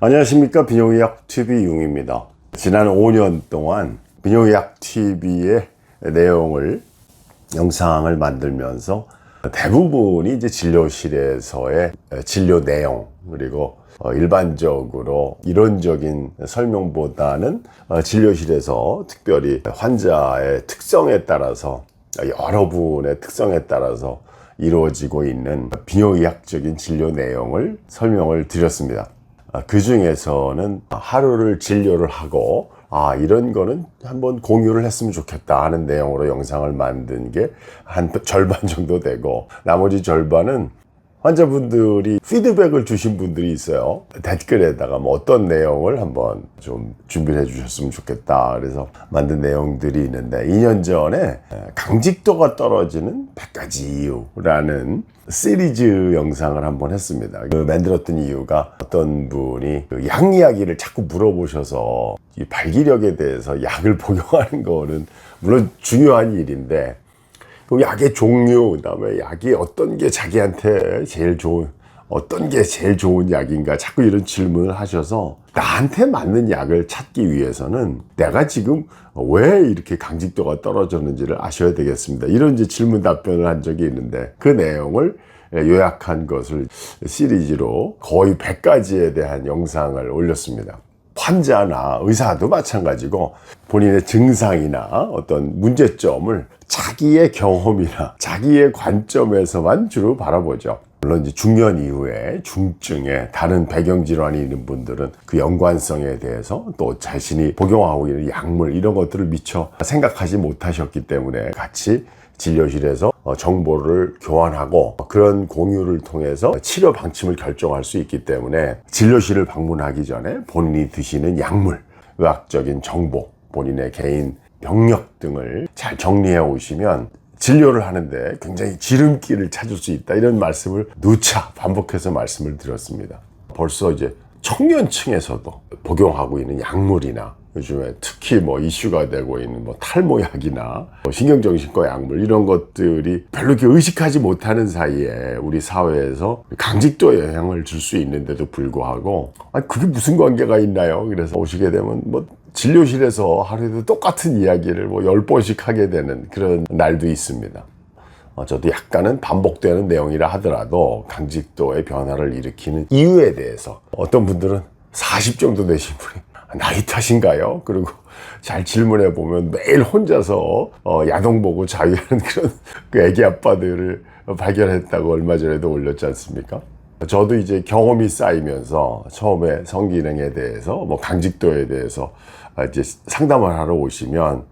안녕하십니까. 비뇨의학TV 융입니다. 지난 5년 동안 비뇨의학TV의 내용을 영상을 만들면서 대부분이 이제 진료실에서의 진료 내용, 그리고 일반적으로 이론적인 설명보다는 진료실에서 특별히 환자의 특성에 따라서, 여러분의 특성에 따라서 이루어지고 있는 비뇨의학적인 진료 내용을 설명을 드렸습니다. 그 중에서는 하루를 진료를 하고 이런 거는 한번 공유를 했으면 좋겠다 하는 내용으로 영상을 만든 게 한 절반 정도 되고, 나머지 절반은 환자분들이 피드백을 주신 분들이 있어요. 댓글에다가 뭐 어떤 내용을 한번 좀 준비를 해 주셨으면 좋겠다 그래서 만든 내용들이 있는데, 2년 전에 강직도가 떨어지는 100가지 이유라는 시리즈 영상을 한번 했습니다. 만들었던 이유가, 어떤 분이 약 이야기를 자꾸 물어보셔서 이 발기력에 대해서 약을 복용하는 거는 물론 중요한 일인데, 그 약의 종류, 그다음에 약이 어떤 게 자기한테 제일 좋은, 어떤 게 제일 좋은 약인가, 자꾸 이런 질문을 하셔서 나한테 맞는 약을 찾기 위해서는 내가 지금 왜 이렇게 강직도가 떨어졌는지를 아셔야 되겠습니다. 이런 이제 질문 답변을 한 적이 있는데, 그 내용을 요약한 것을 시리즈로 거의 100가지에 대한 영상을 올렸습니다. 환자나 의사도 마찬가지고 본인의 증상이나 어떤 문제점을 자기의 경험이나 자기의 관점에서만 주로 바라보죠. 물론 이제 중년 이후에 중증에 다른 배경질환이 있는 분들은 그 연관성에 대해서, 또 자신이 복용하고 있는 약물, 이런 것들을 미처 생각하지 못하셨기 때문에 같이 진료실에서 정보를 교환하고 그런 공유를 통해서 치료 방침을 결정할 수 있기 때문에, 진료실을 방문하기 전에 본인이 드시는 약물, 의학적인 정보, 본인의 개인 병력 등을 잘 정리해 오시면 진료를 하는데 굉장히 지름길을 찾을 수 있다, 이런 말씀을 누차 반복해서 말씀을 드렸습니다. 벌써 이제 청년층에서도 복용하고 있는 약물이나, 요즘에 특히 뭐 이슈가 되고 있는 뭐 탈모약이나 신경정신과 약물, 이런 것들이 별로 이렇게 의식하지 못하는 사이에 우리 사회에서 강직도에 영향을 줄 수 있는데도 불구하고, 그게 무슨 관계가 있나요? 그래서 오시게 되면 뭐 진료실에서 하루에도 똑같은 이야기를 뭐 10번씩 하게 되는 그런 날도 있습니다. 저도 약간은 반복되는 내용이라 하더라도 강직도의 변화를 일으키는 이유에 대해서, 어떤 분들은 40 정도 되신 분이 나이 탓인가요? 그리고 잘 질문해 보면 매일 혼자서 야동 보고 자유하는 그런 그 애기 아빠들을 발견했다고 얼마 전에도 올렸지 않습니까? 저도 이제 경험이 쌓이면서 처음에 성기능에 대해서, 뭐 강직도에 대해서 이제 상담을 하러 오시면,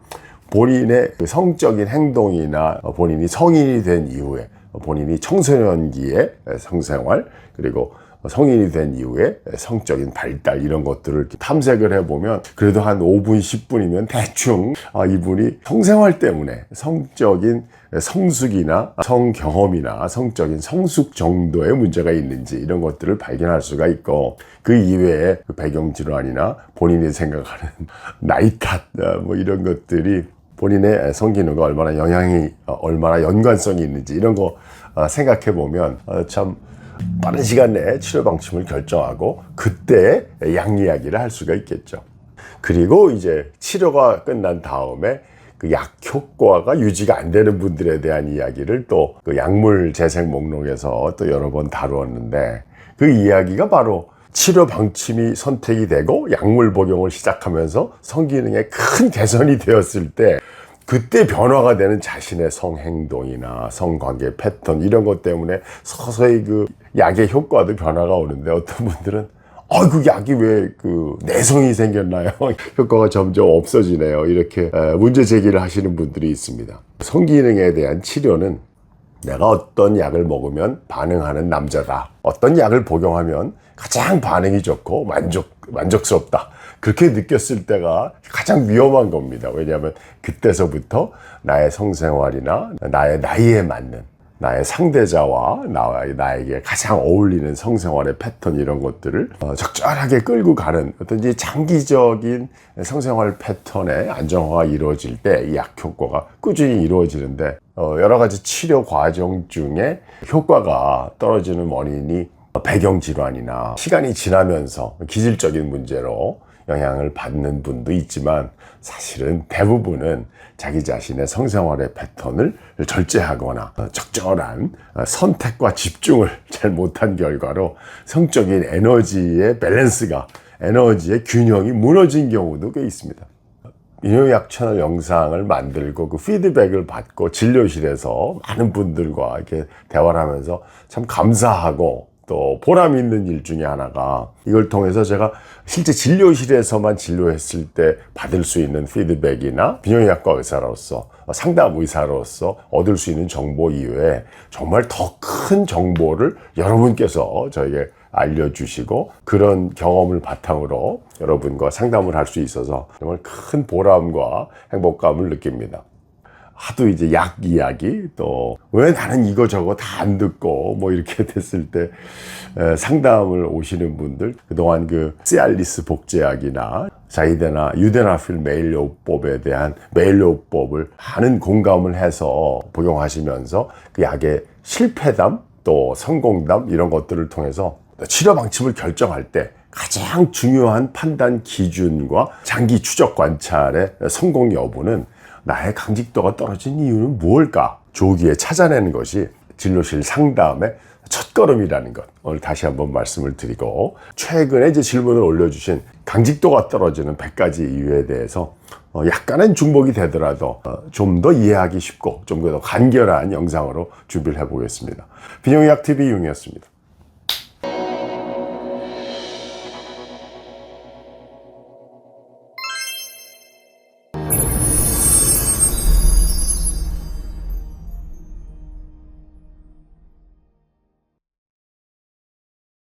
본인의 그 성적인 행동이나 본인이 성인이 된 이후에, 본인이 청소년기의 성생활, 그리고 성인이 된 이후에 성적인 발달, 이런 것들을 탐색을 해보면 그래도 한 5분, 10분이면 대충 이분이 성생활 때문에 성적인 성숙이나 성경험이나 성적인 성숙 정도의 문제가 있는지, 이런 것들을 발견할 수가 있고, 그 이외에 배경질환이나 본인이 생각하는 나이 탓, 뭐 이런 것들이 본인의 성기능과 얼마나 연관성이 있는지, 이런 거 생각해 보면 참 빠른 시간 내에 치료 방침을 결정하고 그때 약 이야기를 할 수가 있겠죠. 그리고 이제 치료가 끝난 다음에 그 약 효과가 유지가 안 되는 분들에 대한 이야기를 또 그 약물 재생 목록에서 또 여러 번 다루었는데, 그 이야기가 바로 치료 방침이 선택이 되고 약물 복용을 시작하면서 성기능에 큰 개선이 되었을 때, 그때 변화가 되는 자신의 성행동이나 성관계 패턴, 이런 것 때문에 서서히 그 약의 효과도 변화가 오는데, 어떤 분들은 그 약이 왜 그 내성이 생겼나요? 효과가 점점 없어지네요. 이렇게 문제 제기를 하시는 분들이 있습니다. 성기능에 대한 치료는 내가 어떤 약을 먹으면 반응하는 남자다, 어떤 약을 복용하면 가장 반응이 좋고 만족스럽다, 그렇게 느꼈을 때가 가장 위험한 겁니다. 왜냐하면 그때서부터 나의 성생활이나 나의 나이에 맞는, 나의 상대자와 나에게 가장 어울리는 성생활의 패턴, 이런 것들을 적절하게 끌고 가는 어떤 이제 장기적인 성생활 패턴의 안정화가 이루어질 때 이 약 효과가 꾸준히 이루어지는데, 여러 가지 치료 과정 중에 효과가 떨어지는 원인이 배경질환이나 시간이 지나면서 기질적인 문제로 영향을 받는 분도 있지만 사실은 대부분은 자기 자신의 성생활의 패턴을 절제하거나 적절한 선택과 집중을 잘 못한 결과로 성적인 에너지의 밸런스가, 에너지의 균형이 무너진 경우도 꽤 있습니다. 민요약 채널 영상을 만들고 그 피드백을 받고 진료실에서 많은 분들과 이렇게 대화를 하면서 참 감사하고 또 보람 있는 일 중에 하나가, 이걸 통해서 제가 실제 진료실에서만 진료했을 때 받을 수 있는 피드백이나 비뇨기과 의사로서, 상담 의사로서 얻을 수 있는 정보 이외에 정말 더 큰 정보를 여러분께서 저에게 알려주시고 그런 경험을 바탕으로 여러분과 상담을 할 수 있어서 정말 큰 보람과 행복감을 느낍니다. 하도 이제 약 이야기, 또 왜 나는 이거저거 다 안 듣고 뭐 이렇게 됐을 때 상담을 오시는 분들, 그동안 그 시알리스 복제약이나 자이데나 유데나필 메일요법에 대한 메일요법을 많은 공감을 해서 복용하시면서 그 약의 실패담 또 성공담 이런 것들을 통해서 치료 방침을 결정할 때 가장 중요한 판단 기준과 장기 추적 관찰의 성공 여부는 나의 강직도가 떨어진 이유는 무엇일까? 조기에 찾아내는 것이 진료실 상담의 첫걸음이라는 것, 오늘 다시 한번 말씀을 드리고, 최근에 이제 질문을 올려주신 강직도가 떨어지는 100가지 이유에 대해서 약간은 중복이 되더라도 좀 더 이해하기 쉽고 좀 더 간결한 영상으로 준비를 해보겠습니다. 비뇨기약TV 융이었습니다.